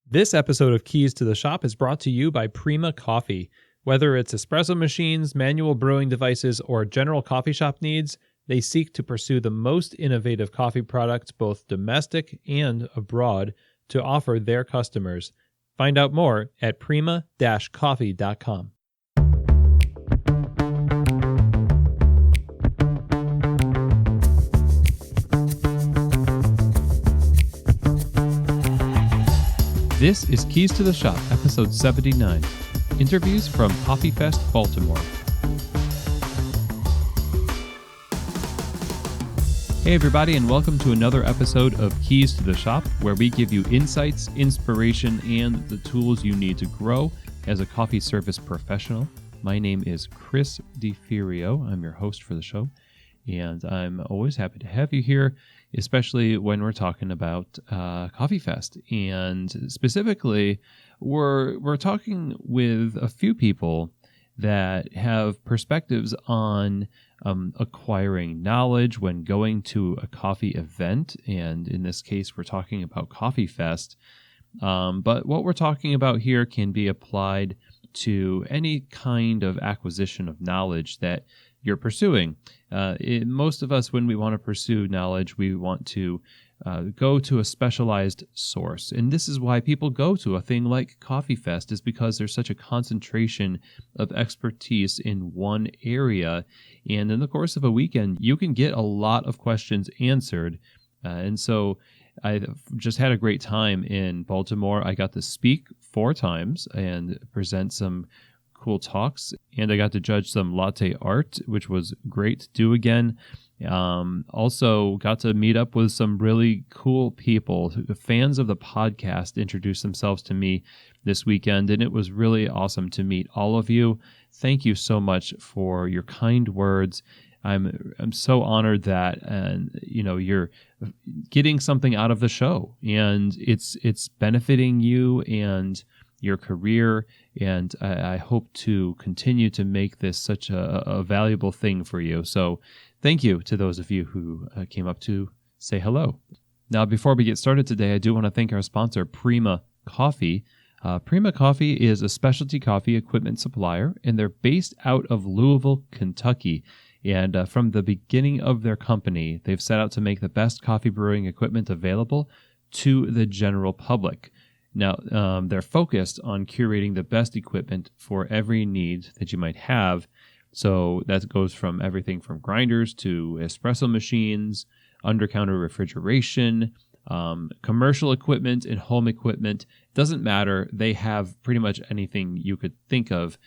This episode of Keys to the Shop is brought to you by Prima Coffee. Whether it's espresso machines, manual brewing devices, or general coffee shop needs, they seek to pursue the most innovative coffee products, both domestic and abroad, to offer their customers. Find out more at prima-coffee.com. This is Keys to the Shop, episode 79. Interviews from Coffee Fest Baltimore. Hey everybody, and welcome to another episode of Keys to the Shop, where we give you insights, inspiration, and the tools you need to grow as a coffee service professional. My name is Chris DeFirio. I'm your host for the show, and I'm always happy to have you here, especially when we're talking about Coffee Fest. And specifically, we're talking with a few people that have perspectives on acquiring knowledge when going to a coffee event. And in this case, we're talking about Coffee Fest. But what we're talking about here can be applied to any kind of acquisition of knowledge that you're pursuing. Most of us, when we want to pursue knowledge, we want to go to a specialized source. And this is why people go to a thing like Coffee Fest, is because there's such a concentration of expertise in one area. And in the course of a weekend, you can get a lot of questions answered. And so I just had a great time in Baltimore. I got to speak 4 times and present some cool talks, and I got to judge some latte art, which was great to do again. Also got to meet up with some really cool people. Fans of the podcast introduced themselves to me this weekend, and it was really awesome to meet all of you. Thank you so much for your kind words. I'm so honored that you're getting something out of the show, and it's benefiting you and your career, and I hope to continue to make this such a valuable thing for you. So thank you to those of you who came up to say hello. Now, before we get started today, I do want to thank our sponsor, Prima Coffee. Prima Coffee is a specialty coffee equipment supplier, and they're based out of Louisville, Kentucky. And from the beginning of their company, they've set out to make the best coffee brewing equipment available to the general public. Now, they're focused on curating the best equipment for every need that you might have. So that goes from everything from grinders to espresso machines, under-counter refrigeration, commercial equipment and home equipment. Doesn't matter. They have pretty much anything you could think of.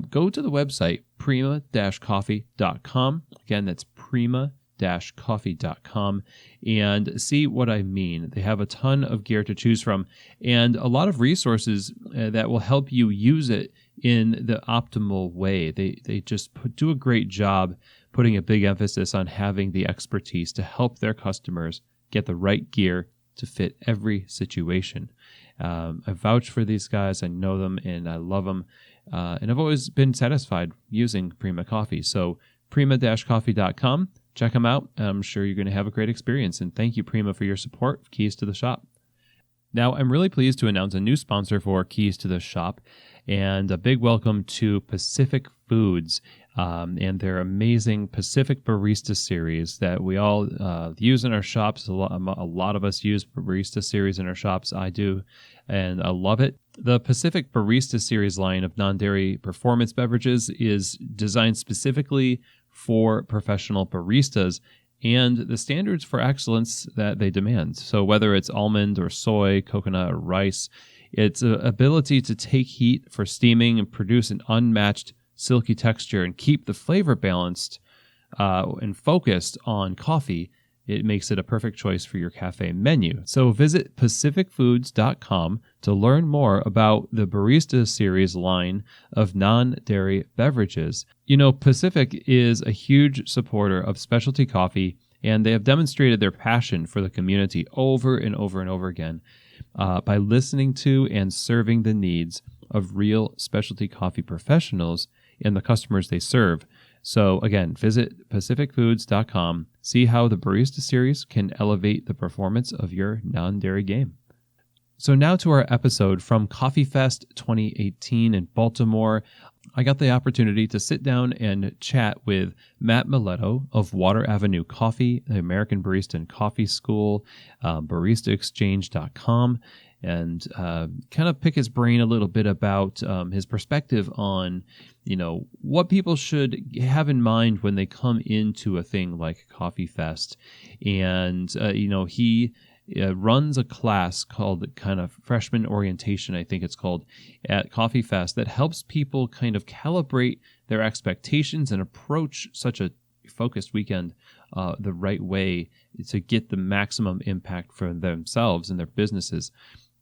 Go to the website, prima-coffee.com. Again, that's prima-coffee.com, and see what I mean. They have a ton of gear to choose from and a lot of resources that will help you use it in the optimal way. They just do a great job putting a big emphasis on having the expertise to help their customers get the right gear to fit every situation. I vouch for these guys. I know them and I love them. And I've always been satisfied using Prima Coffee. So prima-coffee.com. Check them out. I'm sure you're going to have a great experience. And thank you, Prima, for your support of Keys to the Shop. Now, I'm really pleased to announce a new sponsor for Keys to the Shop, and a big welcome to Pacific Foods and their amazing Pacific Barista series that we all use in our shops. A lot of us use Barista series in our shops. I do, and I love it. The Pacific Barista series line of non-dairy performance beverages is designed specifically for professional baristas and the standards for excellence that they demand. So whether it's almond or soy, coconut or rice, its ability to take heat for steaming and produce an unmatched silky texture and keep the flavor balanced and focused on coffee, it makes it a perfect choice for your cafe menu. So visit pacificfoods.com to learn more about the Barista Series line of non-dairy beverages. You know, Pacific is a huge supporter of specialty coffee, and they have demonstrated their passion for the community over and over and over again by listening to and serving the needs of real specialty coffee professionals and the customers they serve. So again, visit pacificfoods.com, see how the Barista Series can elevate the performance of your non-dairy game. So now to our episode from Coffee Fest 2018 in Baltimore. I got the opportunity to sit down and chat with Matt Milletto of Water Avenue Coffee, the American Barista and Coffee School, baristaexchange.com, and kind of pick his brain a little bit about his perspective on, what people should have in mind when they come into a thing like Coffee Fest. And, he runs a class called kind of freshman orientation, I think it's called, at Coffee Fest that helps people kind of calibrate their expectations and approach such a focused weekend the right way to get the maximum impact for themselves and their businesses.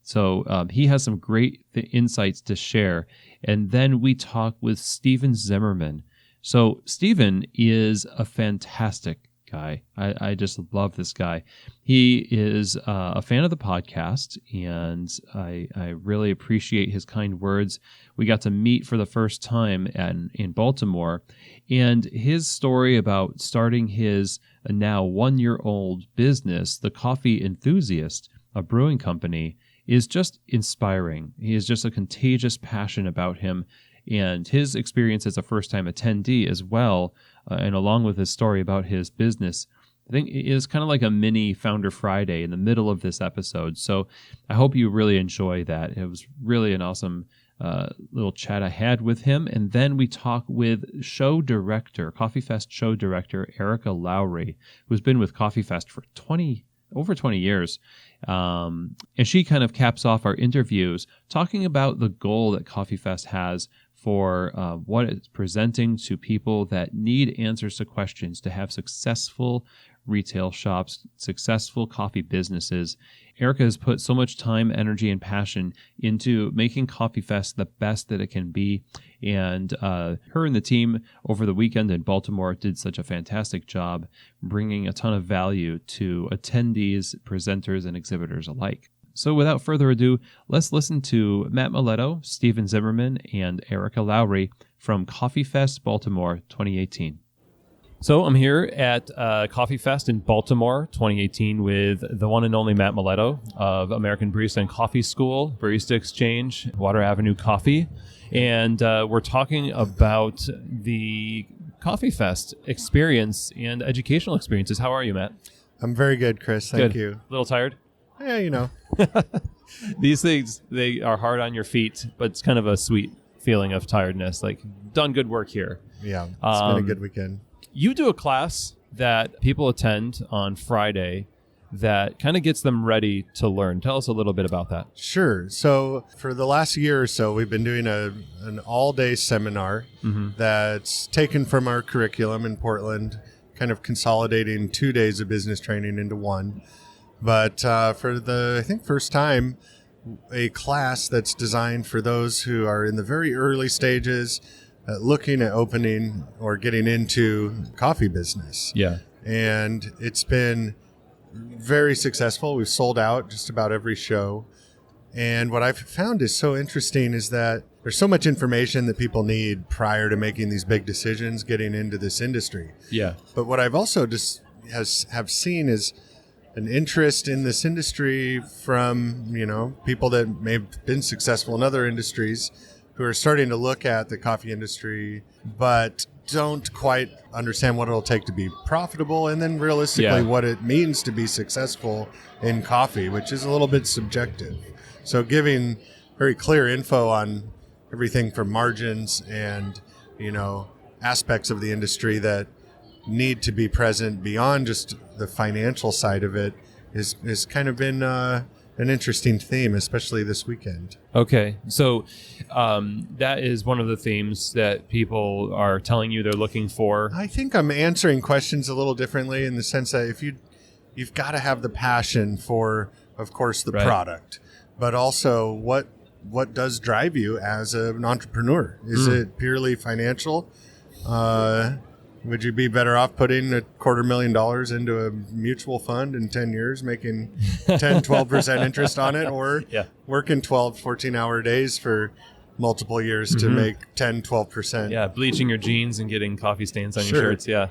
So he has some great insights to share. And then we talk with Steven Zimmerman. So Steven is a fantastic guy. I just love this guy. He is a fan of the podcast, and I really appreciate his kind words. We got to meet for the first time in Baltimore, and his story about starting his now 1-year-old business, the Coffee Enthusiast, a brewing company, is just inspiring. He has just a contagious passion about him, and his experience as a first-time attendee as well, and along with his story about his business, I think it is kind of like a mini Founder Friday in the middle of this episode. So I hope you really enjoy that. It was really an awesome little chat I had with him. And then we talk with Coffee Fest show director, Erika Lowery, who's been with Coffee Fest for over 20 years. And she kind of caps off our interviews talking about the goal that Coffee Fest has for what it's presenting to people that need answers to questions to have successful retail shops, successful coffee businesses. Erika has put so much time, energy, and passion into making Coffee Fest the best that it can be. And her and the team over the weekend in Baltimore did such a fantastic job bringing a ton of value to attendees, presenters, and exhibitors alike. So without further ado, let's listen to Matt Milletto, Steven Zimmerman, and Erika Lowery from Coffee Fest Baltimore 2018. So I'm here at Coffee Fest in Baltimore 2018 with the one and only Matt Milletto of American Barista and Coffee School, Barista Exchange, Water Avenue Coffee. And we're talking about the Coffee Fest experience and educational experiences. How are you, Matt? I'm very good, Chris. Thank you. A little tired? Yeah, These things, they are hard on your feet, but it's kind of a sweet feeling of tiredness, like done good work here. Yeah, it's been a good weekend. You do a class that people attend on Friday that kind of gets them ready to learn. Tell us a little bit about that. Sure. So for the last year or so, we've been doing an all-day seminar that's taken from our curriculum in Portland, kind of consolidating 2 days of business training into one. But for the, I think, first time, a class that's designed for those who are in the very early stages, looking at opening or getting into coffee business. Yeah. And it's been very successful. We've sold out just about every show. And what I've found is so interesting is that there's so much information that people need prior to making these big decisions, getting into this industry. Yeah. But what I've also just have seen is an interest in this industry from, people that may have been successful in other industries who are starting to look at the coffee industry, but don't quite understand what it'll take to be profitable, and then realistically what it means to be successful in coffee, which is a little bit subjective. So giving very clear info on everything from margins and, aspects of the industry that need to be present beyond just the financial side of it is kind of been an interesting theme, especially this weekend. Okay. So that is one of the themes that people are telling you they're looking for. I think I'm answering questions a little differently in the sense that if you've got to have the passion for, of course, the product, but also what does drive you as an entrepreneur? Is it purely financial? Would you be better off putting $250,000 into a mutual fund in 10 years, making 10, 12% interest on it, or working 12, 14-hour days for multiple years to make 10, 12%? Yeah, bleaching your jeans and getting coffee stains on your shirts, Yeah,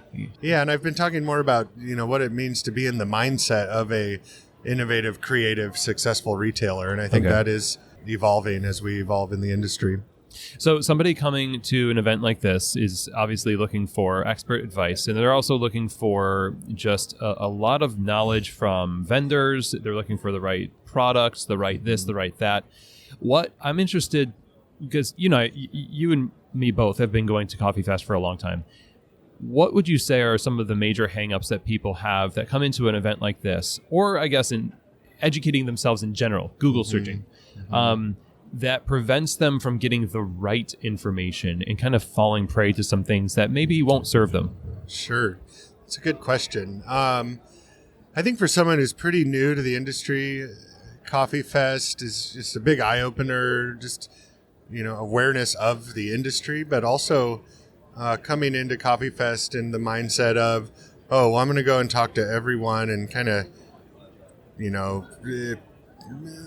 and I've been talking more about, what it means to be in the mindset of a innovative, creative, successful retailer. And I think that is evolving as we evolve in the industry. So somebody coming to an event like this is obviously looking for expert advice, and they're also looking for just a lot of knowledge from vendors. They're looking for the right products, the right this, the right that. What I'm interested, because you and me both have been going to Coffee Fest for a long time. What would you say are some of the major hangups that people have that come into an event like this, or I guess in educating themselves in general, Google searching, that prevents them from getting the right information and kind of falling prey to some things that maybe won't serve them? Sure. It's a good question. I think for someone who's pretty new to the industry, Coffee Fest is just a big eye-opener, just, awareness of the industry, but also coming into Coffee Fest in the mindset of, I'm going to go and talk to everyone and kind of,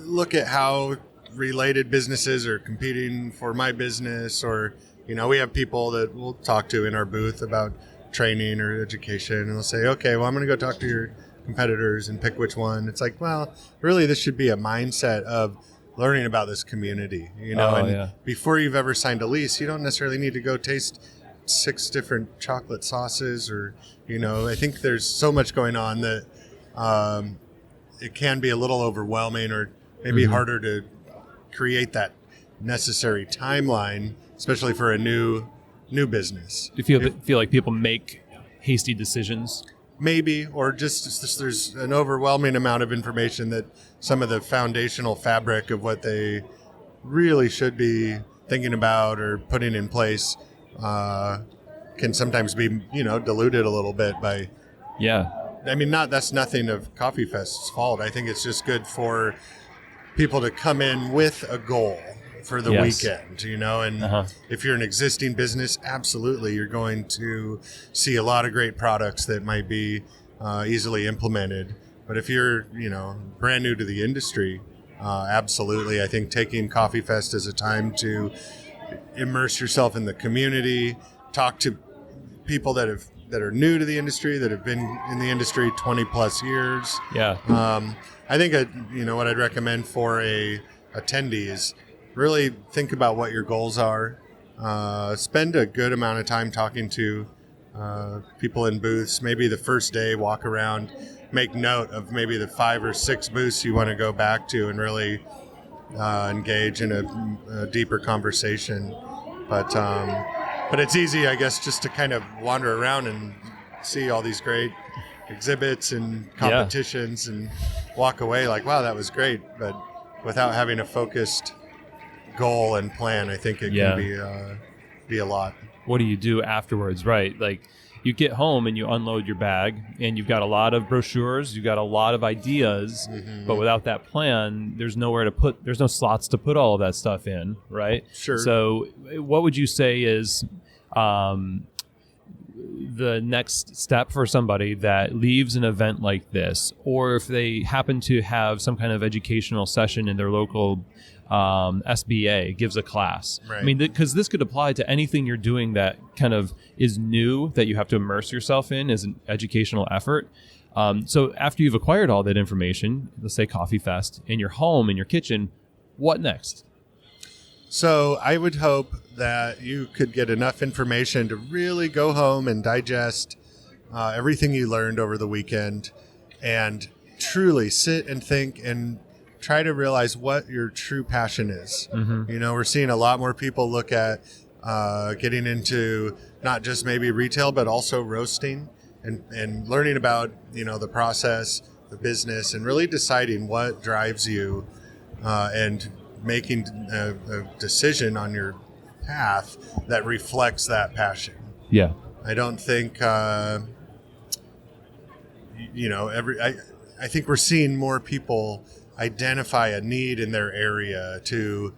look at how related businesses are competing for my business, or we have people that we'll talk to in our booth about training or education, and they'll say, okay, well, I'm going to go talk to your competitors and pick which one. It's like, well, really this should be a mindset of learning about this community, before you've ever signed a lease, you don't necessarily need to go taste 6 different chocolate sauces, or I think there's so much going on that it can be a little overwhelming, or maybe harder to create that necessary timeline, especially for a new business. Do you feel like people make hasty decisions? Maybe, or just there's an overwhelming amount of information that some of the foundational fabric of what they really should be thinking about or putting in place can sometimes be, diluted a little bit by... Yeah. I mean, that's nothing of Coffee Fest's fault. I think it's just good for people to come in with a goal for the weekend, and if you're an existing business, absolutely, you're going to see a lot of great products that might be easily implemented. But if you're, brand new to the industry, absolutely, I think taking Coffee Fest as a time to immerse yourself in the community, talk to people that are new to the industry, that have been in the industry 20 plus years. Yeah. I think, what I'd recommend for a attendee is really think about what your goals are. Spend a good amount of time talking to people in booths. Maybe the first day, walk around, make note of maybe the 5 or 6 booths you want to go back to and really engage in a deeper conversation. But it's easy, I guess, just to kind of wander around and see all these great exhibits and competitions and walk away like, wow, that was great. But without having a focused goal and plan, I think it can be a lot. What do you do afterwards, right? Like, you get home and you unload your bag and you've got a lot of brochures, you've got a lot of ideas, but without that plan, there's no slots to put all of that stuff in, right? Sure. So what would you say is the next step for somebody that leaves an event like this, or if they happen to have some kind of educational session in their local SBA gives a class. Right. I mean, because this could apply to anything you're doing that kind of is new that you have to immerse yourself in as an educational effort. So after you've acquired all that information, let's say Coffee Fest, in your home, in your kitchen, what next? So I would hope that you could get enough information to really go home and digest everything you learned over the weekend and truly sit and think and try to realize what your true passion is. We're seeing a lot more people look at getting into not just maybe retail, but also roasting and learning about, the process, the business, and really deciding what drives you and making a decision on your path that reflects that passion. Yeah. I don't think, I think we're seeing more people identify a need in their area to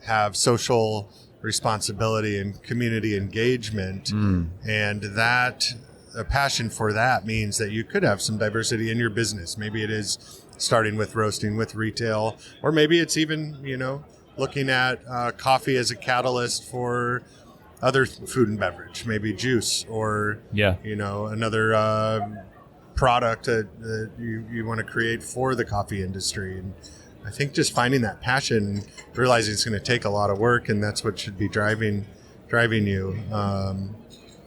have social responsibility and community engagement. And that a passion for that means that you could have some diversity in your business. Maybe it is starting with roasting, with retail, or maybe it's even, looking at coffee as a catalyst for other food and beverage, maybe juice or, another product that you want to create for the coffee industry. And I think just finding that passion, realizing it's going to take a lot of work, and that's what should be driving you,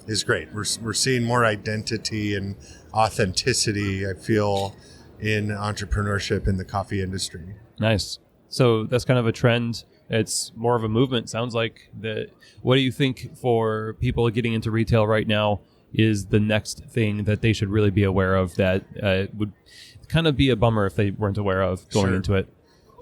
is great. We're seeing more identity and authenticity, I feel, in entrepreneurship in the coffee industry. Nice. So that's kind of a trend. It's more of a movement. Sounds like that. What do you think for people getting into retail right now is the next thing that they should really be aware of that would kind of be a bummer if they weren't aware of going into it?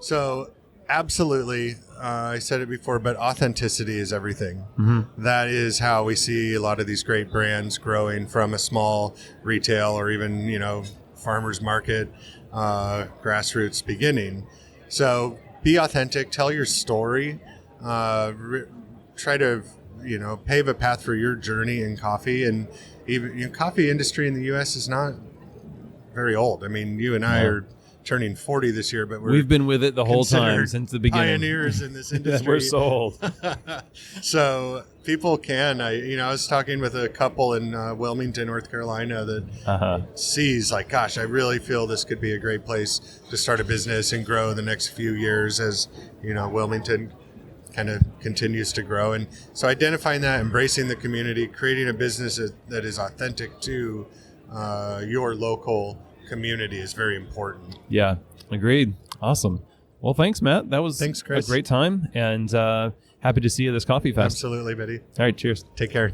So absolutely. I said it before, but authenticity is everything. Mm-hmm. That is how we see a lot of these great brands growing from a small retail or even, farmers market, grassroots beginning. So be authentic, tell your story, try to, pave a path for your journey in coffee. And even coffee industry in the U.S. is not very old. I mean, you and I are turning 40 this year, but we've been with it the whole time since the beginning. Pioneers in this industry. We're so old. So people can. I was talking with a couple in Wilmington, North Carolina, that sees like, gosh, I really feel this could be a great place to start a business and grow the next few years as Wilmington kind of continues to grow. And so identifying that, embracing the community, creating a business that is authentic to your local community is very important. Yeah, agreed. Awesome. Well, thanks, Matt. That was Thanks, Chris. A great time, and happy to see you at this Coffee Fest. Absolutely, buddy. All right, cheers. Take care.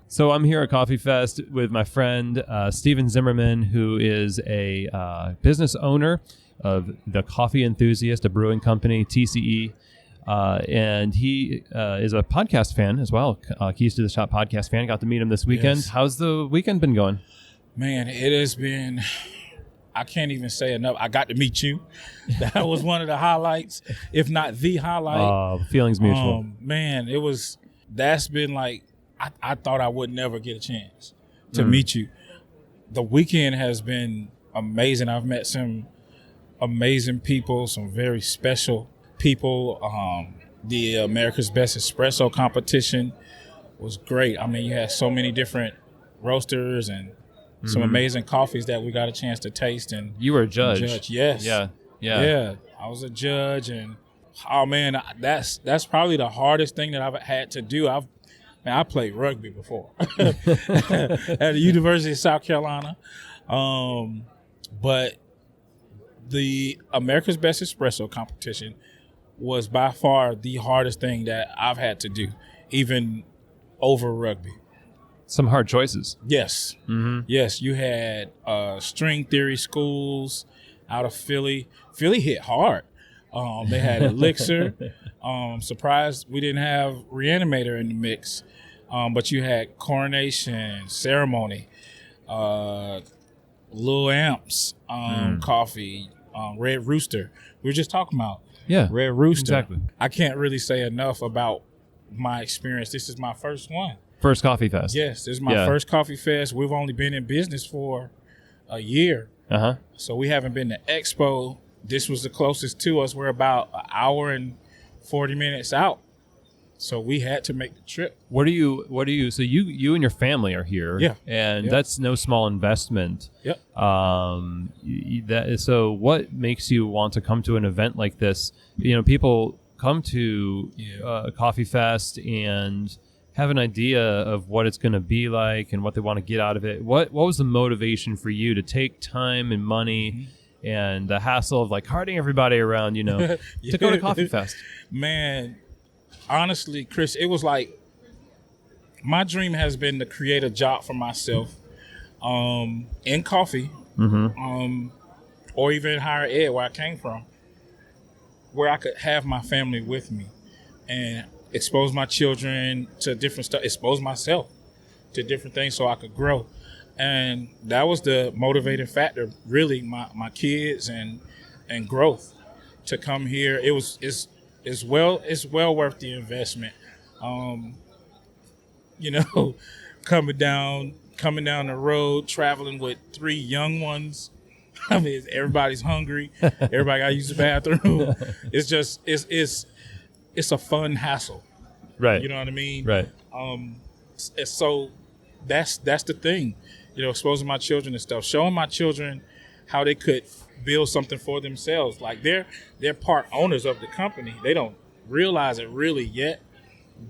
So I'm here at Coffee Fest with my friend Steven Zimmerman, who is a business owner of the Coffee Enthusiast, a brewing company, TCE. And he is a podcast fan as well, Keys to the Shop podcast fan. Got to meet him this weekend. Yes. How's the weekend been going? Man, it has been, I can't even say enough. I got to meet you. That was one of the highlights, if not the highlight. Feelings mutual. Man, that's been like, I thought I would never get a chance to meet you. The weekend has been amazing. I've met some amazing people, some very special people. The America's Best Espresso competition was great. I mean, you had so many different roasters and some amazing coffees that we got a chance to taste. And you were a judge. Yes. Yeah. I was a judge, and oh man, that's probably the hardest thing that I've had to do. I played rugby before at the University of South Carolina, but the America's Best Espresso competition was by far the hardest thing that I've had to do, even over rugby. Some hard choices. Yes. Mm-hmm. Yes, you had string theory schools out of Philly. Philly hit hard. They had Elixir. Surprised we didn't have Reanimator in the mix. But you had Coronation, Ceremony, Lil Amps, Coffee, Red Rooster. We were just talking about Red Rooster. Exactly. I can't really say enough about my experience. This is my first one. First Coffee Fest. Yes, this is my first Coffee Fest. We've only been in business for a year. So we haven't been to Expo. This was the closest to us. We're about an hour and 40 minutes out. So we had to make the trip. What do you, so you and your family are here. Yeah. And that's no small investment. Yep. So what makes you want to come to an event like this? People come to Coffee Fest and have an idea of what it's going to be like and what they want to get out of it. What was the motivation for you to take time and money and the hassle of like carting everybody around, to go to Coffee Fest? Man, honestly, Chris, it was like my dream has been to create a job for myself in coffee, or even higher ed where I came from, where I could have my family with me and expose my children to different stuff, expose myself to different things so I could grow. And that was the motivating factor, really, my kids and growth to come here. It's well worth the investment. Coming down the road, traveling with 3 young ones. I mean, everybody's hungry. Everybody got to use the bathroom. It's a fun hassle. Right. You know what I mean? Right. So that's the thing. exposing my children and stuff, showing my children how they could build something for themselves. Like they're part owners of the company. They don't realize it really yet,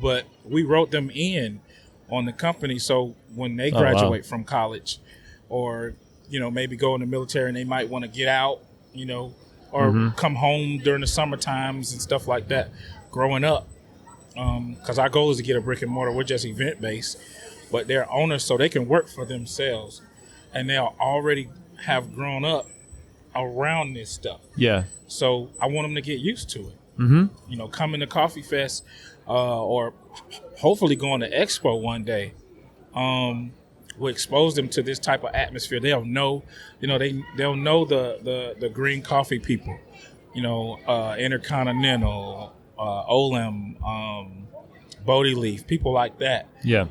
but we wrote them in on the company. So when they graduate from college or, maybe go in the military and they might want to get out, or come home during the summer times and stuff like that, growing up. Because our goal is to get a brick and mortar. We're just event based, but they're owners so they can work for themselves. And they'll already have grown up around this stuff. Yeah. So I want them to get used to it. Coming to Coffee Fest or hopefully going to Expo one day will expose them to this type of atmosphere. They'll know, they'll know the green coffee people, Intercontinental, Olem, Bodie Leaf, people like that. Yeah.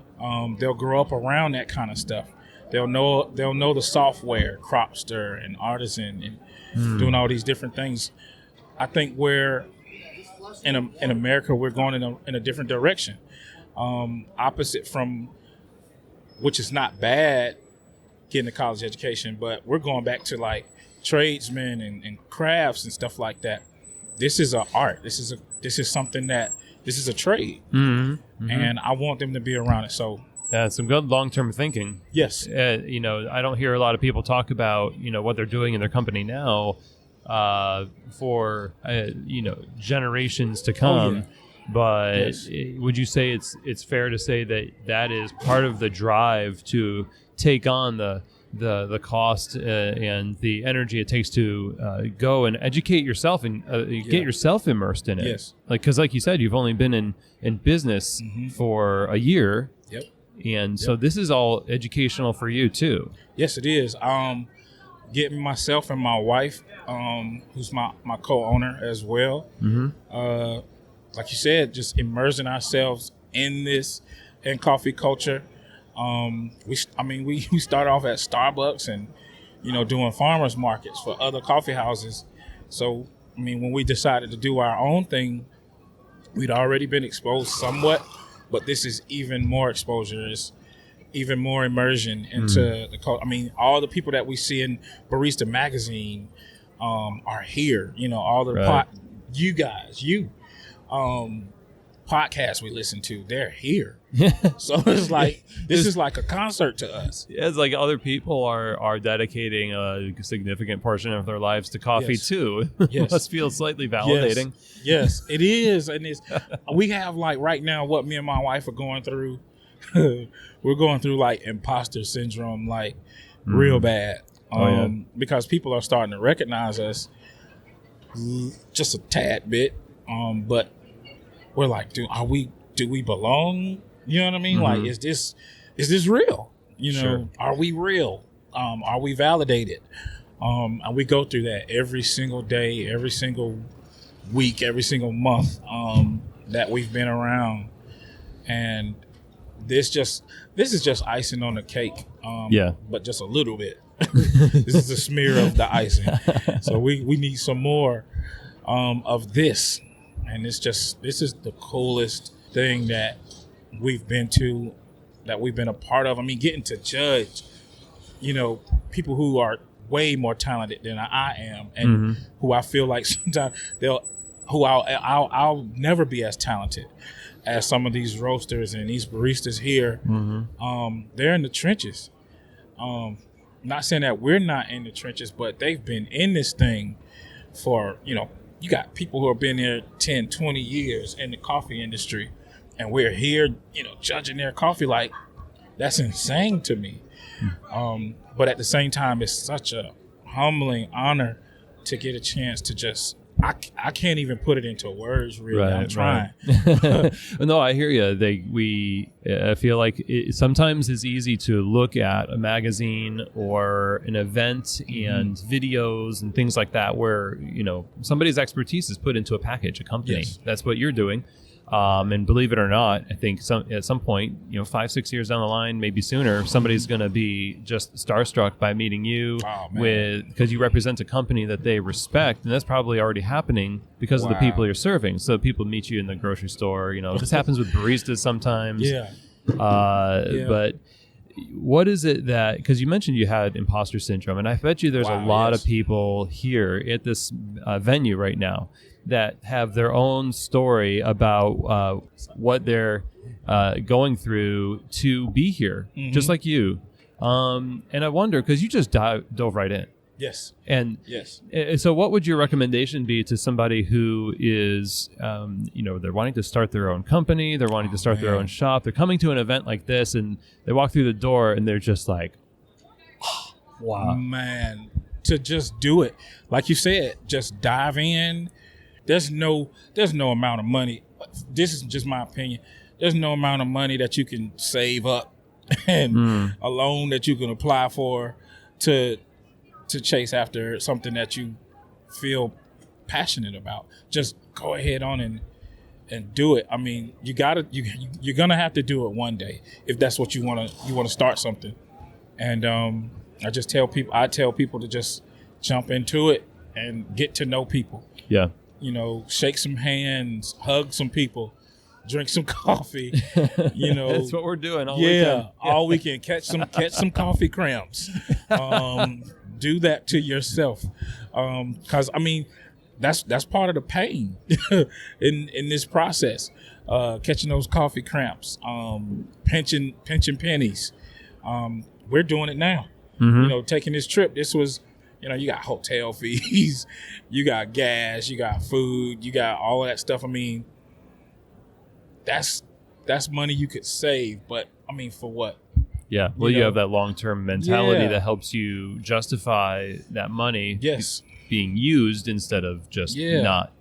They'll grow up around that kind of stuff. They'll know the software, Cropster and Artisan, and doing all these different things. I think we're in America, we're going in a different direction, opposite from, which is not bad, getting a college education, but we're going back to like tradesmen and crafts and stuff like that. This is an art. This is something that this is a trade, and I want them to be around it. So. Yeah, some good long-term thinking. Yes. I don't hear a lot of people talk about, what they're doing in their company now for, generations to come. Yeah. But Yes. Would you say it's fair to say that is part of the drive to take on the cost and the energy it takes to go and educate yourself and get yourself immersed in it? Yes. Because like you said, you've only been in business for a year. Yep. And so this is all educational for you too. Yes, it is. Getting myself and my wife, who's my co-owner as well. Like you said, just immersing ourselves in this, in coffee culture. We started off at Starbucks and, doing farmers markets for other coffee houses. So, when we decided to do our own thing, we'd already been exposed somewhat. But this is even more exposure. It's even more immersion into the culture. All the people that we see in Barista Magazine are here. All the you guys, podcasts we listen to, they're here. So it's like this is like a concert to us. Yeah, it's like other people are dedicating a significant portion of their lives to coffee too. It must feel slightly validating. Yes, it is. And we have like right now what me and my wife are going through. We're going through like imposter syndrome, like real bad. Because people are starting to recognize us just a tad bit. But we're like, do we belong? You know what I mean? Like, is this real? Sure. Are we real? Are we validated? And we go through that every single day, every single week, every single month that we've been around. And this is just icing on the cake. But just a little bit. This is a smear of the icing. So we need some more of this. And this is the coolest thing that we've been to, that we've been a part of. Getting to judge, people who are way more talented than I am, and who I feel like sometimes I'll never be as talented as some of these roasters and these baristas here. They're in the trenches. Not saying that we're not in the trenches, but they've been in this thing for, you got people who have been there 10, 20 years in the coffee industry, and we're here, judging their coffee. Like, that's insane to me. But at the same time, it's such a humbling honor to get a chance to just, I can't even put it into words, really. I'm trying. No, I hear you. I feel like sometimes it's easy to look at a magazine or an event and videos and things like that where, somebody's expertise is put into a package, a company. Yes. That's what you're doing. And believe it or not, I think at some point, 5-6 years down the line, maybe sooner, somebody's going to be just starstruck by meeting you because you represent a company that they respect, and that's probably already happening because of the people you're serving. So people meet you in the grocery store. This happens with baristas sometimes. But what is it that, because you mentioned you had imposter syndrome, and I bet you there's a lot of people here at this venue right now that have their own story about what they're going through to be here, just like you. And I wonder, because you just dove right in. Yes. And yes. So what would your recommendation be to somebody who is, they're wanting to start their own company, they're wanting to start their own shop, they're coming to an event like this, and they walk through the door and they're just like, oh, wow. Man, to just do it. Like you said, just dive in. There's no amount of money. This is just my opinion. There's no amount of money that you can save up and a loan that you can apply for to chase after something that you feel passionate about. Just go ahead on and do it. I mean, you're gonna have to do it one day if that's what you want to start something. And I tell people to just jump into it and get to know people. Yeah. Shake some hands, hug some people, drink some coffee. That's what we're doing all weekend. All weekend. Catch some coffee cramps. Do that to yourself, because that's part of the pain in this process. Catching those coffee cramps, pinching pennies. We're doing it now. Taking this trip. This was, you got hotel fees, you got gas, you got food, you got all of that stuff. I mean, that's money you could save, but for what? Yeah, well, you have that long-term mentality that helps you justify that money being used instead of just not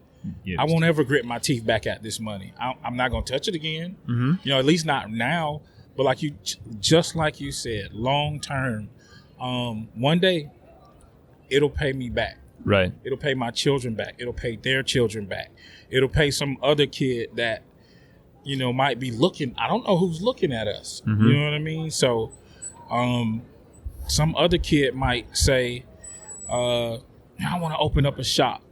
used. I won't ever grit my teeth back at this money. I'm not going to touch it again. At least not now. But just like you said, long-term, one day it'll pay me back. Right. It'll pay my children back. It'll pay their children back. It'll pay some other kid that might be looking. I don't know who's looking at us. You know what I mean? So, some other kid might say, I want to open up a shop.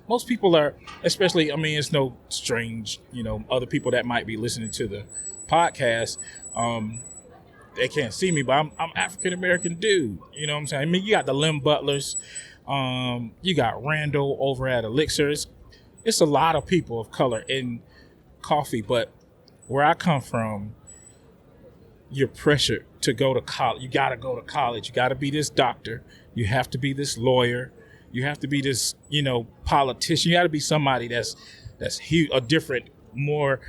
Most people are, especially, it's no strange, other people that might be listening to the podcast. They can't see me, but I'm African-American dude. You know what I'm saying? You got the Lim Butlers. You got Randall over at Elixir. It's a lot of people of color in coffee, but where I come from, you're pressured to go to college. You got to go to college. You got to be this doctor. You have to be this lawyer. You have to be this, politician. You got to be somebody that's huge, a different, more.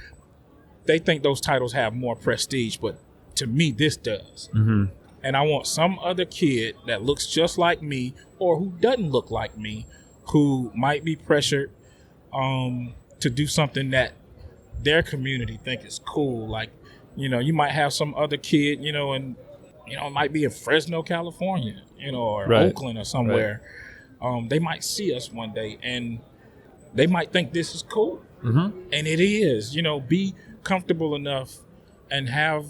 They think those titles have more prestige, but to me, this does. And I want some other kid that looks just like me or who doesn't look like me, who might be pressured to do something that their community think is cool. Like, you might have some other kid, and it might be in Fresno, California, or Oakland or somewhere. Right. They might see us one day and they might think this is cool. And it is. Be comfortable enough and have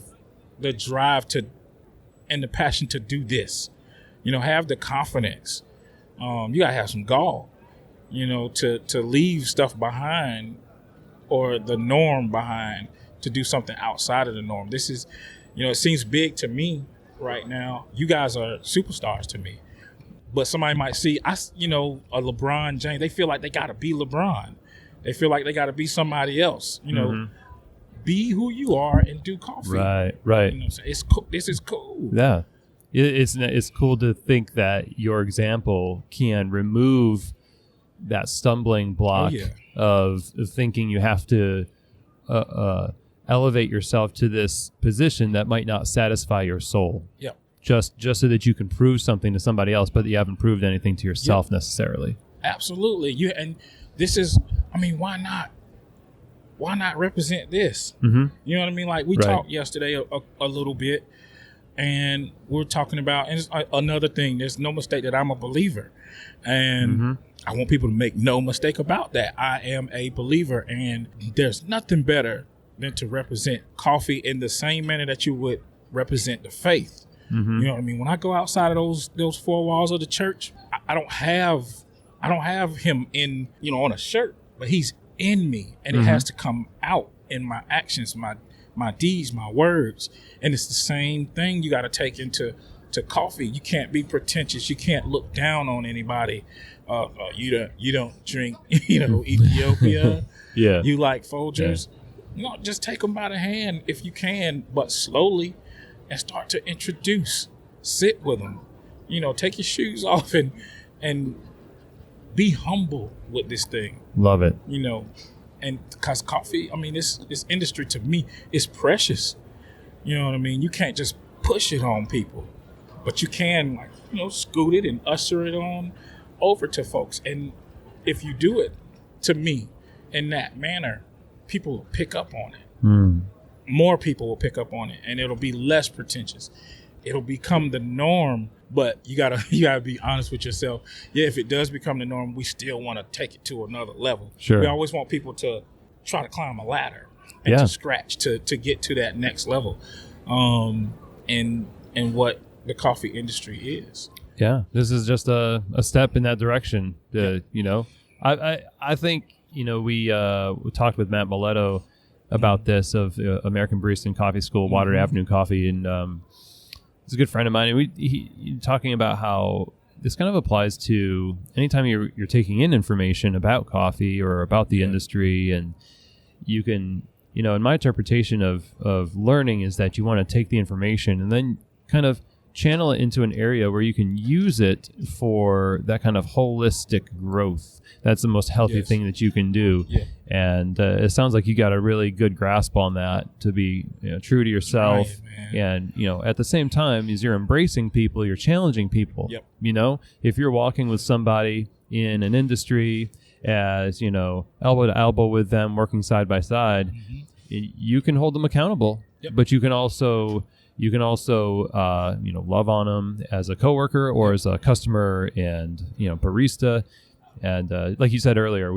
the drive and the passion to do this. Have the confidence. You gotta have some gall, to leave stuff behind or the norm behind to do something outside of the norm. This is, it seems big to me right now. You guys are superstars to me. But somebody might see, a LeBron James. They feel like they got to be LeBron. They feel like they got to be somebody else. Be who you are and do coffee. Right. It's cool. This is cool. Yeah. It's cool to think that your example can remove that stumbling block of thinking you have to elevate yourself to this position that might not satify your soul. Yeah. Just so that you can prove something to somebody else, but you haven't proved anything to yourself necessarily. Absolutely. And this is, why not? Why not represent this? You know what I mean? Like we talked yesterday a little bit, and we're talking about, and it's another thing, there's no mistake that I'm a believer. And I want people to make no mistake about that. I am a believer, and there's nothing better than to represent coffee in the same manner that you would represent the faith. You know what I mean? When I go outside of those four walls of the church, I don't have him in, on a shirt, but he's in me, and it has to come out in my actions, my my deeds, my words. And it's the same thing you got to take into coffee. You can't be pretentious. You can't look down on anybody. You don't drink, Ethiopia. Yeah. You like Folgers. Yeah. Just take them by the hand if you can, but slowly, and start to introduce. Sit with them. Take your shoes off and be humble with this thing. Love it. And because coffee, this industry to me is precious. You know what I mean? You can't just push it on people, but you can scoot it and usher it on over to folks. And if you do it to me in that manner, people will pick up on it. More people will pick up on it, and it'll be less pretentious. It'll become the norm, but you gotta be honest with yourself. Yeah, if it does become the norm, we still want to take it to another level. Sure. We always want people to try to climb a ladder and to scratch to get to that next level. And what the coffee industry is. Yeah, this is just a step in that direction. I think we talked with Matt Milletto about this of American Barista and Coffee School, Water Avenue Coffee, and he's a good friend of mine. And he talking about how this kind of applies to anytime you're taking in information about coffee or about the industry, and you can, in my interpretation of learning is that you want to take the information and then kind of channel it into an area where you can use it for that kind of holistic growth. That's the most healthy thing that you can do. Yeah. And it sounds like you got a really good grasp on that to be true to yourself. Right, and, at the same time, as you're embracing people, you're challenging people. Yep. If you're walking with somebody in an industry as, elbow to elbow with them, working side by side, you can hold them accountable, but you can also love on them as a coworker or as a customer and, barista. And like you said earlier,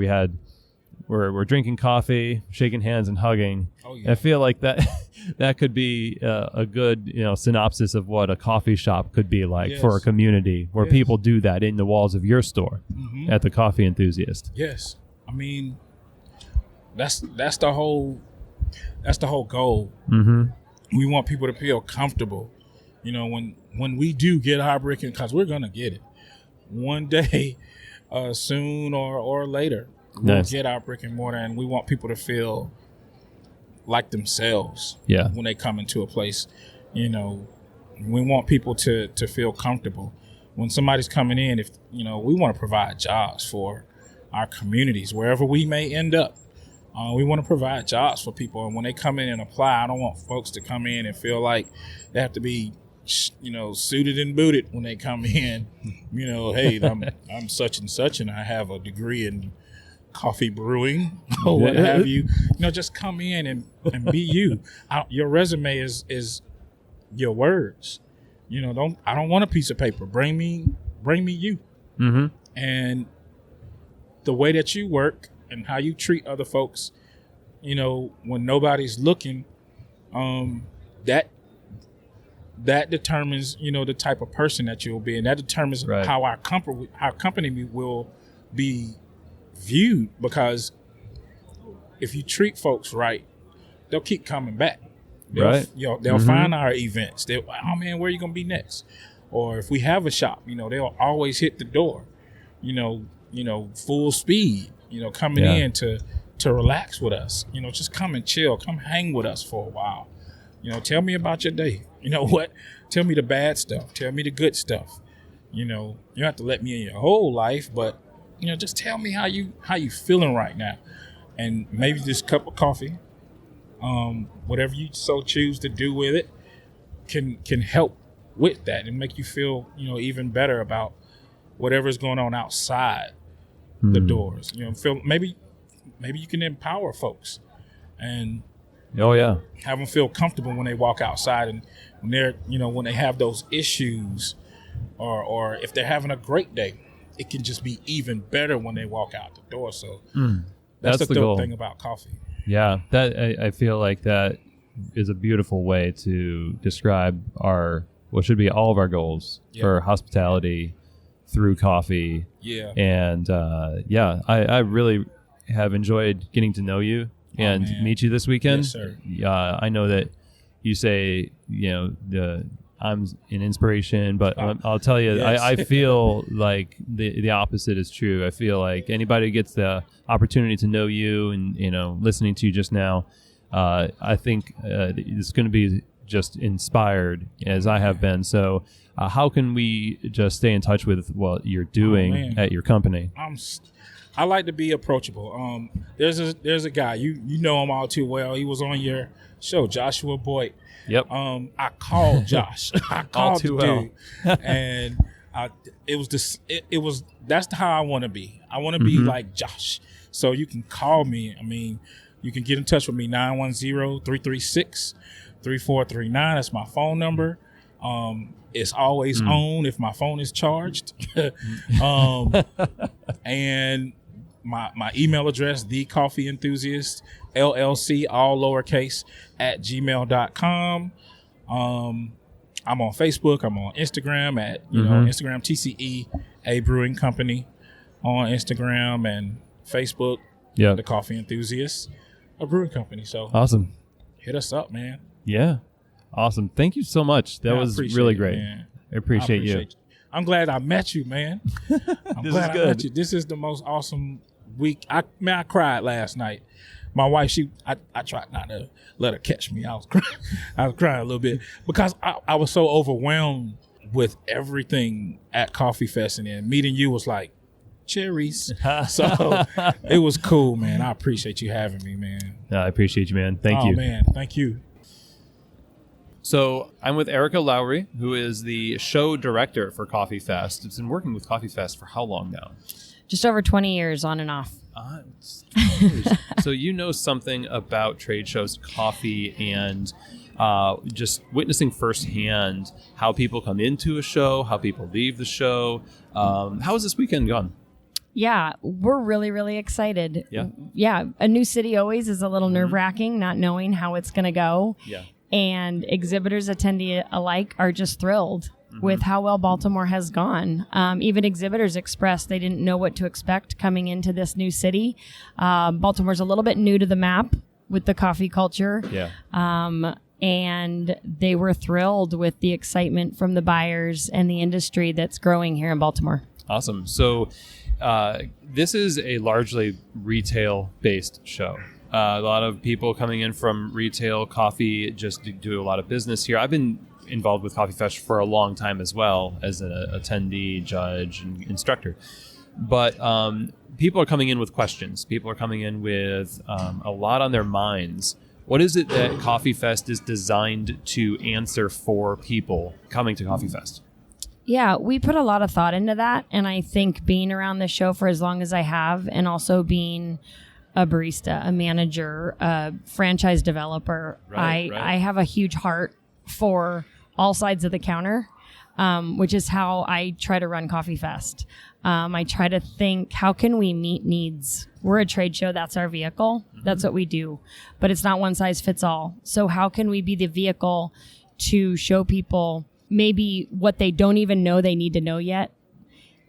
we're drinking coffee, shaking hands and hugging. Oh, yeah. I feel like that could be a good, synopsis of what a coffee shop could be like for a community where people do that in the walls of your store at the Coffee Enthusiast. Yes. That's the whole goal. We want people to feel comfortable. When we do get our brick and, because we're going to get it one day, soon or later, we'll get our brick and mortar, and we want people to feel like themselves when they come into a place. We want people to feel comfortable. When somebody's coming in, if we want to provide jobs for our communities, wherever we may end up. We want to provide jobs for people, and when they come in and apply, I don't want folks to come in and feel like they have to be, suited and booted when they come in. Hey, I'm such and such, and I have a degree in coffee brewing or what have you. Just come in and be you. Your resume is your words. I don't want a piece of paper. Bring me you. And the way that you work and how you treat other folks, when nobody's looking, that determines, the type of person that you'll be, and that determines how our company will be viewed. Because if you treat folks right, they'll keep coming back. They'll find our events. Oh man, where are you gonna be next? Or if we have a shop, they'll always hit the door. Full speed. Coming in to relax with us. Just come and chill. Come hang with us for a while. Tell me about your day. What? Tell me the bad stuff. Tell me the good stuff. You don't have to let me in your whole life, but just tell me how you feeling right now, and maybe this cup of coffee, whatever you so choose to do with it, can help with that and make you feel even better about whatever's going on outside the doors. Feel maybe you can empower folks and have them feel comfortable when they walk outside, and when they're when they have those issues, or if they're having a great day, it can just be even better when they walk out the door. So that's the dope thing about coffee. Yeah, that I feel like that is a beautiful way to describe what should be all of our goals for hospitality through coffee. Yeah. And I really have enjoyed getting to know you and meet you this weekend. Yes, sir. I know that you say, I'm an inspiration, but I'll tell you, yes. I feel like the opposite is true. I feel like anybody who gets the opportunity to know you and, listening to you just now, I think it's going to be just inspired as I have been. So how can we just stay in touch with what you're doing at your company? I like to be approachable. There's a guy, you know him all too well. He was on your show, Joshua Boyd. Yep. I called Josh. I called too the well. dude, and that's how I want to be. I want to be like Josh. So you can call me. I mean, you can get in touch with me 910-336-3439. That's my phone number. It's always on if my phone is charged. And my email address, the Coffee Enthusiast, LLC, all lowercase, @gmail.com. I'm on Facebook. I'm on Instagram at, Instagram TCE, a Brewing Company on Instagram and Facebook. Yeah. The Coffee Enthusiast, a brewing company. So awesome. Hit us up, man. Yeah. Awesome. Thank you so much. That was really great. Man. I appreciate you. I'm glad I met you, man. I'm glad I met you. This is the most awesome week. I cried last night. My wife, I tried not to let her catch me. I was crying a little bit because I was so overwhelmed with everything at Coffee Fest, and then meeting you was like cherries. So it was cool, man. I appreciate you having me, man. I appreciate you, man. Thank you. Oh, man. Thank you. So I'm with Erika Lowery, who is the show director for Coffee Fest. It's been working with Coffee Fest for how long now? Just over 20 years on and off. So you know something about trade shows, coffee, and just witnessing firsthand how people come into a show, how people leave the show. How has this weekend gone? Yeah, we're really, really excited. Yeah. A new city always is a little nerve-wracking, not knowing how it's going to go. Yeah. And exhibitors, attendee alike, are just thrilled with how well Baltimore has gone. Even exhibitors expressed they didn't know what to expect coming into this new city. Baltimore's a little bit new to the map with the coffee culture. Yeah. And they were thrilled with the excitement from the buyers and the industry that's growing here in Baltimore. Awesome. So this is a largely retail-based show. A lot of people coming in from retail coffee just do a lot of business here. I've been involved with Coffee Fest for a long time as well as an attendee, judge, and instructor. But people are coming in with questions. People are coming in with a lot on their minds. What is it that Coffee Fest is designed to answer for people coming to Coffee Fest? Yeah, we put a lot of thought into that. And I think being around the show for as long as I have, and also being a barista, a manager, a franchise developer, I have a huge heart for all sides of the counter, which is how I try to run Coffee Fest. I try to think, how can we meet needs? We're a trade show. That's our vehicle. That's what we do. But it's not one size fits all. So how can we be the vehicle to show people maybe what they don't even know they need to know yet?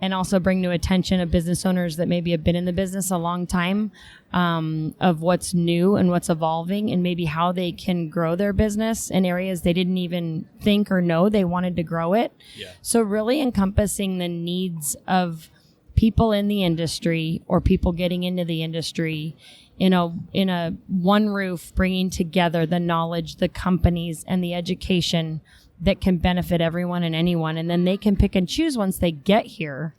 And also bring to attention of business owners that maybe have been in the business a long time, of what's new and what's evolving, and maybe how they can grow their business in areas they didn't even think or know they wanted to grow it. Yeah. So really encompassing the needs of people in the industry or people getting into the industry in a one roof, bringing together the knowledge, the companies, and the education that can benefit everyone and anyone. And then they can pick and choose once they get here.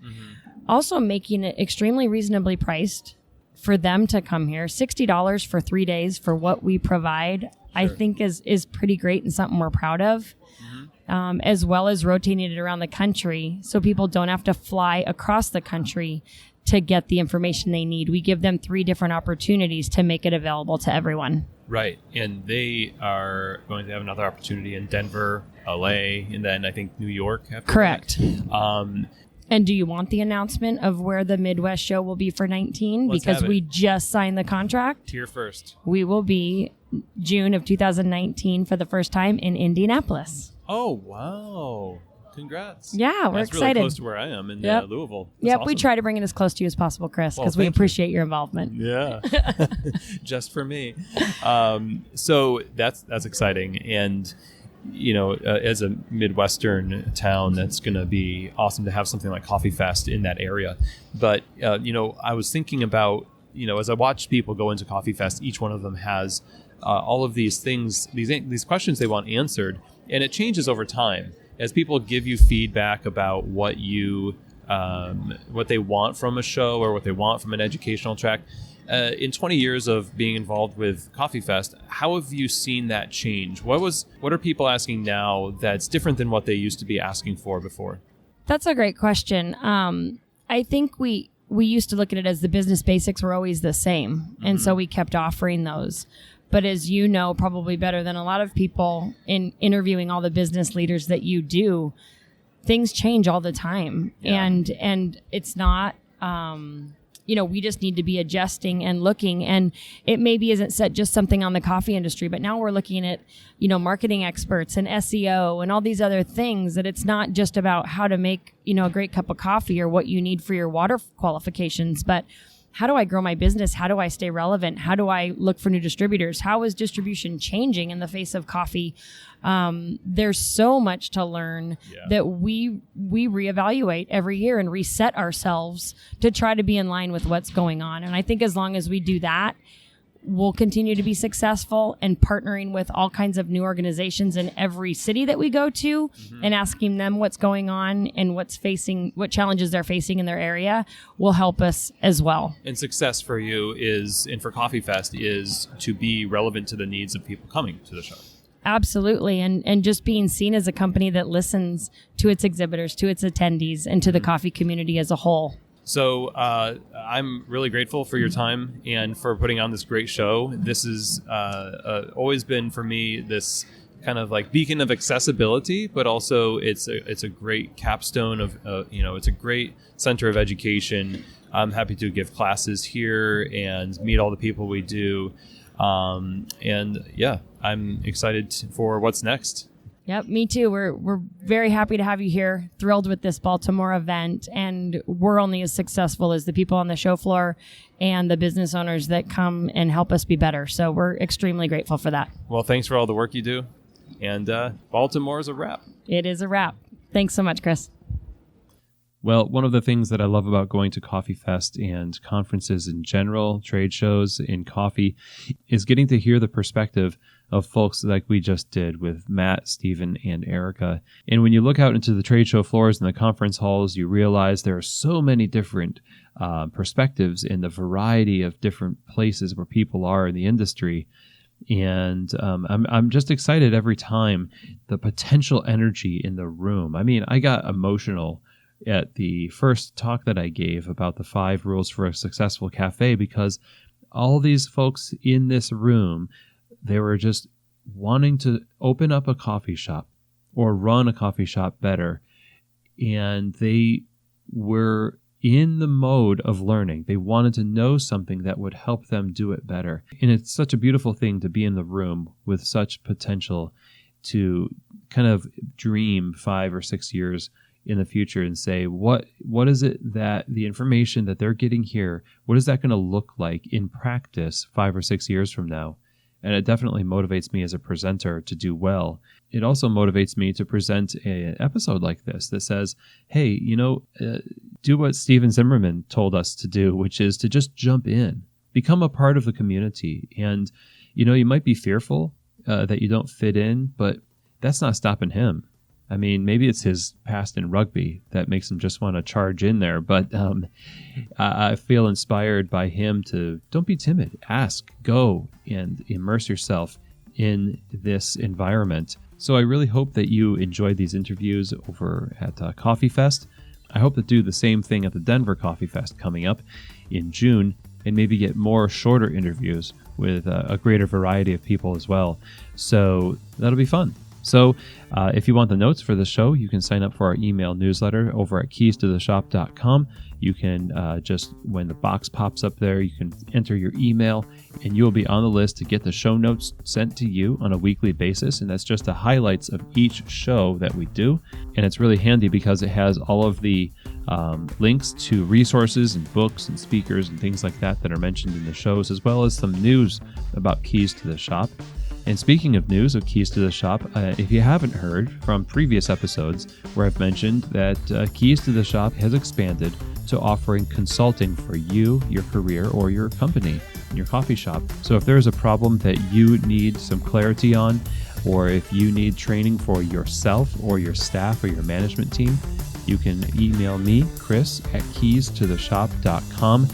Also making it extremely reasonably priced for them to come here. $60 for 3 days for what we provide, I think is pretty great and something we're proud of. As well as rotating it around the country so people don't have to fly across the country to get the information they need. We give them 3 different opportunities to make it available to everyone. Right. And they are going to have another opportunity in Denver, LA, and then I think New York after Correct. that. And do you want the announcement of where the Midwest show will be for 19? Let's Because have it. we just signed the contract. Here first. We will be June of 2019 for the first time in Indianapolis. Oh, wow. congrats. Yeah, we're That's excited. Really close to where I am in Louisville. That's yep, awesome. we try to bring it as close to you as possible, Chris, because we appreciate your involvement. Yeah, just for me. So that's exciting, and as a Midwestern town, that's going to be awesome to have something like Coffee Fest in that area. But I was thinking about as I watch people go into Coffee Fest, each one of them has all of these things, these questions they want answered, and it changes over time as people give you feedback about what they want from a show or what they want from an educational track. In 20 years of being involved with Coffee Fest, how have you seen that change? What are people asking now that's different than what they used to be asking for before? That's a great question. I think we used to look at it as the business basics were always the same, and so we kept offering those. But as you know, probably better than a lot of people in interviewing all the business leaders that you do, things change all the time. Yeah. And it's not, we just need to be adjusting and looking. And it maybe isn't set just something on the coffee industry, but now we're looking at, marketing experts and SEO and all these other things, that it's not just about how to make, a great cup of coffee or what you need for your water qualifications, but how do I grow my business? How do I stay relevant? How do I look for new distributors? How is distribution changing in the face of coffee? There's so much to learn that we reevaluate every year and reset ourselves to try to be in line with what's going on. And I think as long as we do that, we'll continue to be successful, and partnering with all kinds of new organizations in every city that we go to and asking them what's going on and what challenges they're facing in their area will help us as well. And success for you and for Coffee Fest is to be relevant to the needs of people coming to the show. Absolutely. And just being seen as a company that listens to its exhibitors, to its attendees, and to the coffee community as a whole. So I'm really grateful for your time and for putting on this great show. This has always been for me this kind of like beacon of accessibility, but also it's a great capstone of it's a great center of education. I'm happy to give classes here and meet all the people we do, and yeah, I'm excited for what's next. Yep, me too. We're very happy to have you here. Thrilled with this Baltimore event, and we're only as successful as the people on the show floor and the business owners that come and help us be better. So we're extremely grateful for that. Well, thanks for all the work you do, and Baltimore is a wrap. It is a wrap. Thanks so much, Chris. Well, one of the things that I love about going to Coffee Fest and conferences in general, trade shows in coffee, is getting to hear the perspective of folks like we just did with Matt, Stephen, and Erika. And when you look out into the trade show floors and the conference halls, you realize there are so many different perspectives in the variety of different places where people are in the industry. And I'm just excited every time, the potential energy in the room. I mean, I got emotional at the first talk that I gave about the 5 rules for a successful cafe, because all these folks in this room, they were just wanting to open up a coffee shop or run a coffee shop better. And they were in the mode of learning. They wanted to know something that would help them do it better. And it's such a beautiful thing to be in the room with such potential to kind of dream 5 or 6 years in the future and say, what is it that the information that they're getting here, what is that going to look like in practice 5 or 6 years from now? And it definitely motivates me as a presenter to do well. It also motivates me to present an episode like this that says, hey, do what Steven Zimmerman told us to do, which is to just jump in, become a part of the community. And, you might be fearful that you don't fit in, but that's not stopping him. I mean, maybe it's his past in rugby that makes him just want to charge in there. But I feel inspired by him to don't be timid. Ask, go, and immerse yourself in this environment. So I really hope that you enjoyed these interviews over at Coffee Fest. I hope to do the same thing at the Denver Coffee Fest coming up in June, and maybe get more shorter interviews with a greater variety of people as well. So that'll be fun. So if you want the notes for the show, you can sign up for our email newsletter over at keystotheshop.com. You can just, when the box pops up there, you can enter your email and you'll be on the list to get the show notes sent to you on a weekly basis. And that's just the highlights of each show that we do. And it's really handy because it has all of the links to resources and books and speakers and things like that are mentioned in the shows, as well as some news about Keys to the Shop. And speaking of news of Keys to the Shop, if you haven't heard from previous episodes where I've mentioned that Keys to the Shop has expanded to offering consulting for you, your career, or your company, your coffee shop. So if there's a problem that you need some clarity on, or if you need training for yourself or your staff or your management team, you can email me, Chris, at keystotheshop.com.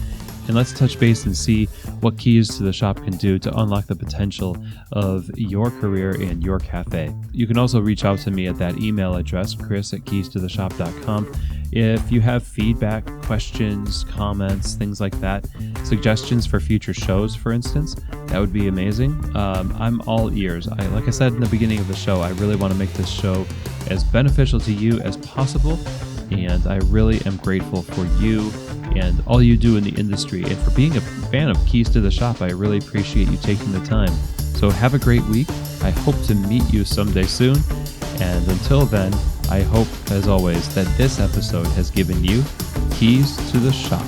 And let's touch base and see what Keys to the Shop can do to unlock the potential of your career and your cafe. You can also reach out to me at that email address, Chris at keystotheshop.com. If you have feedback, questions, comments, things like that, suggestions for future shows, for instance, that would be amazing. I'm all ears. Like I said in the beginning of the show, I really want to make this show as beneficial to you as possible. And I really am grateful for you and all you do in the industry. And for being a fan of Keys to the Shop, I really appreciate you taking the time. So have a great week. I hope to meet you someday soon. And until then, I hope, as always, that this episode has given you Keys to the Shop.